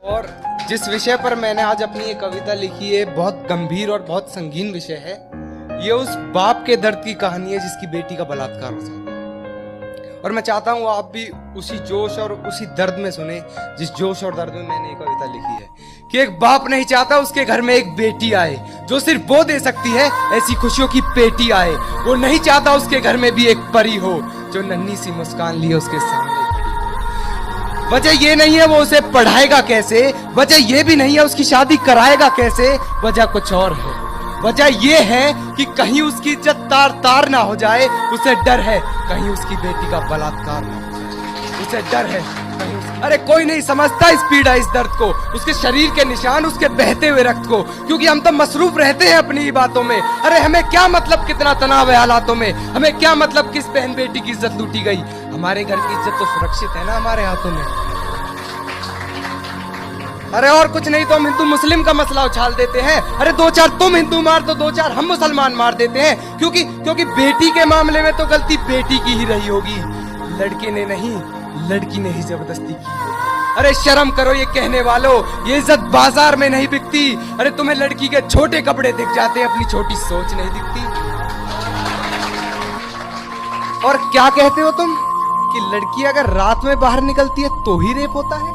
और जिस विषय पर मैंने आज अपनी ये कविता लिखी है बहुत गंभीर और बहुत संगीन विषय है। ये उस बाप के दर्द की कहानी है जिसकी बेटी का बलात्कार हो जाता है। और मैं चाहता हूँ आप भी उसी जोश और उसी दर्द में सुने जिस जोश और दर्द में मैंने ये कविता लिखी है कि एक बाप नहीं चाहता उसके घर में एक बेटी आए जो सिर्फ वो दे सकती है ऐसी खुशियों की पेटी आए। वो नहीं चाहता उसके घर में भी एक परी हो जो नन्ही सी मुस्कान लिए उसके सामने। वजह ये नहीं है वो उसे पढ़ाएगा कैसे, वजह ये भी नहीं है उसकी शादी कराएगा कैसे, वजह कुछ और है। वजह ये है कि कहीं उसकी इज्जत तार तार ना हो जाए। उसे डर है कहीं उसकी बेटी का बलात्कार ना हो जाए। उसे डर है कहीं अरे कोई नहीं समझता इस पीड़ा इस दर्द को, उसके शरीर के निशान, उसके बहते हुए रक्त को, क्योंकि हम तो मसरूफ रहते हैं अपनी ही बातों में। अरे हमें क्या मतलब कितना तनाव है हालातों में, हमें क्या मतलब किस बहन बेटी की इज्जत लूटी गई। हमारे घर की इज्जत तो सुरक्षित है ना हमारे हाथों में। अरे और कुछ नहीं तो हम हिंदू मुस्लिम का मसला उछाल देते हैं। अरे दो चार तुम हिंदू मार तो दो चार हम मुसलमान मार देते हैं, क्योंकि बेटी के मामले में तो गलती बेटी की ही रही होगी, लड़के ने नहीं, लड़की ने ही जबरदस्ती की होगी। अरे शर्म करो ये कहने वालों, ये इज्जत बाजार में नहीं बिकती। अरे तुम्हें लड़की के छोटे कपड़े दिख जाते हैं, अपनी छोटी सोच नहीं दिखती। और क्या कहते हो तुम कि लड़की अगर रात में बाहर निकलती है तो ही रेप होता है,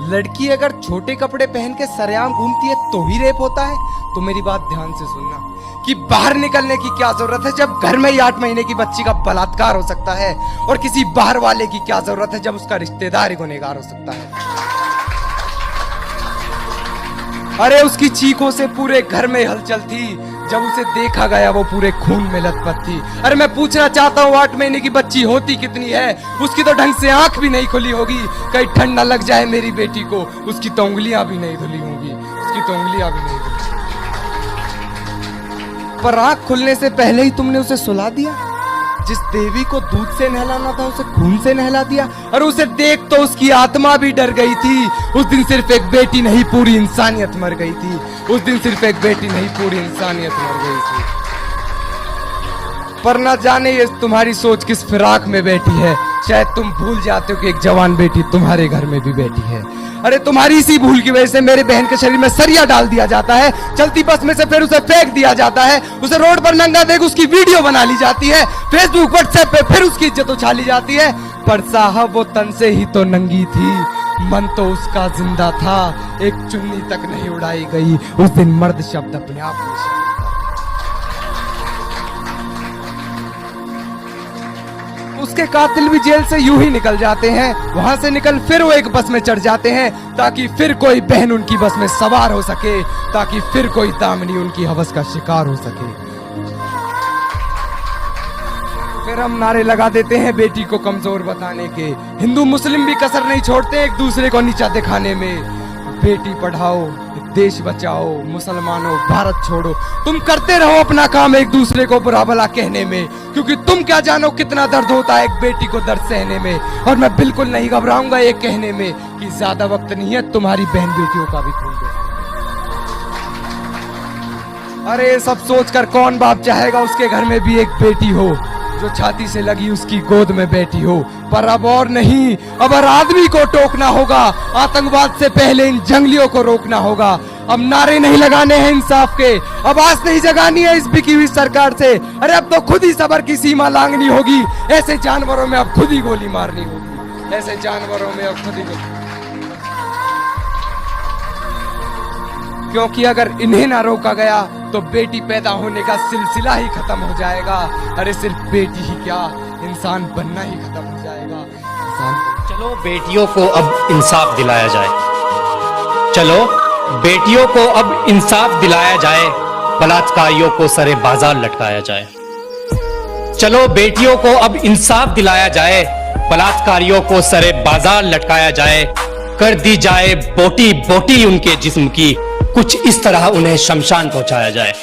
लड़की अगर छोटे कपड़े पहन के सरेआम घूमती है तो ही रेप होता है। तो मेरी बात ध्यान से सुनना कि बाहर निकलने की क्या जरूरत है जब घर में ही 8 महीने की बच्ची का बलात्कार हो सकता है, और किसी बाहर वाले की क्या जरूरत है जब उसका रिश्तेदार ही गुनहगार हो सकता है। अरे उसकी चीखों से पूरे घर में हलचल थी, जब उसे देखा गया वो पूरे खून में लथपथ थी। अरे मैं पूछना चाहता हूँ 8 महीने की बच्ची होती कितनी है, उसकी तो ढंग से आंख भी नहीं खुली होगी, कहीं ठंड न लग जाए मेरी बेटी को, उसकी तो उंगलियां भी नहीं धुली होंगी, उसकी तो उंगलियां भी नहीं धुली। पर आंख खुलने से पहले ही तुमने उसे सुला दिया। जिस देवी को दूध से नहलाना था उसे खून से नहला दिया, और उसे देख तो उसकी आत्मा भी डर गई थी। उस दिन सिर्फ एक बेटी नहीं पूरी इंसानियत मर गई थी, उस दिन सिर्फ एक बेटी नहीं पूरी इंसानियत मर गई थी। पर ना जाने ये तुम्हारी सोच किस फिराक में बैठी है, शायद तुम भूल जाते हो कि एक जवान बेटी तुम्हारे घर में भी बैठी है। अरे तुम्हारी इसी भूल की वजह से मेरे बहन के शरीर में सरिया डाल दिया जाता है, चलती बस में से फिर उसे फेंक दिया जाता है, उसे रोड पर नंगा देख उसकी वीडियो बना ली जाती है, फेसबुक व्हाट्सएप पे फिर उसकी इज्जत उछाली जाती है। पर साहब वो तन से ही तो नंगी थी, मन तो उसका जिंदा था, एक चुन्नी तक नहीं उड़ाई गई। उस दिन मर्द शब्द अपने आप में उसके कातिल भी जेल से यूं ही निकल जाते हैं, वहां से निकल फिर वो एक बस में चढ़ जाते हैं ताकि फिर कोई बहन उनकी बस में सवार हो सके, ताकि फिर कोई दामनी उनकी हवस का शिकार हो सके। फिर हम नारे लगा देते हैं बेटी को कमजोर बताने के, हिंदू मुस्लिम भी कसर नहीं छोड़ते एक दूसरे को नीचा दिखाने में। बेटी पढ़ाओ, देश बचाओ, मुसलमानों भारत छोड़ो, तुम करते रहो अपना काम एक दूसरे को बुरा भला कहने में, क्योंकि तुम क्या जानो कितना दर्द होता है एक बेटी को दर्द सहने में। और मैं बिल्कुल नहीं घबराऊंगा ये कहने में कि ज्यादा वक्त नहीं है तुम्हारी बहन बेटियों का भी खून बहे। अरे सब सोचकर कौन बाप चाहेगा उसके घर में भी एक बेटी हो जो छाती से लगी उसकी गोद में बैठी हो। पर अब और नहीं, अब हर आदमी को टोकना होगा, आतंकवाद से पहले इन जंगलियों को रोकना होगा। अब नारे नहीं लगाने हैं इंसाफ के, अब आस नहीं जगानी है इस बिकी हुई सरकार से। अरे अब तो खुद ही सबर की सीमा लांघनी होगी, ऐसे जानवरों में अब खुद ही गोली मारनी होगी, ऐसे जानवरों में अब खुद ही गोली। क्योंकि अगर इन्हें ना रोका गया तो बेटी पैदा होने का सिलसिला ही खत्म हो जाएगा। अरे सिर्फ बेटी ही क्या, इंसान बनना ही खत्म हो जाएगा। चलो बेटियों को अब इंसाफ दिलाया जाए, चलो बेटियों को अब इंसाफ दिलाया जाए, बलात्कारियों को सरे बाजार लटकाया जाए। चलो बेटियों को अब इंसाफ दिलाया जाए, बलात्कारियों को सरे बाजार लटकाया जाए। कर दी जाए बोटी बोटी उनके जिस्म की, कुछ इस तरह उन्हें शमशान पहुंचाया जाए।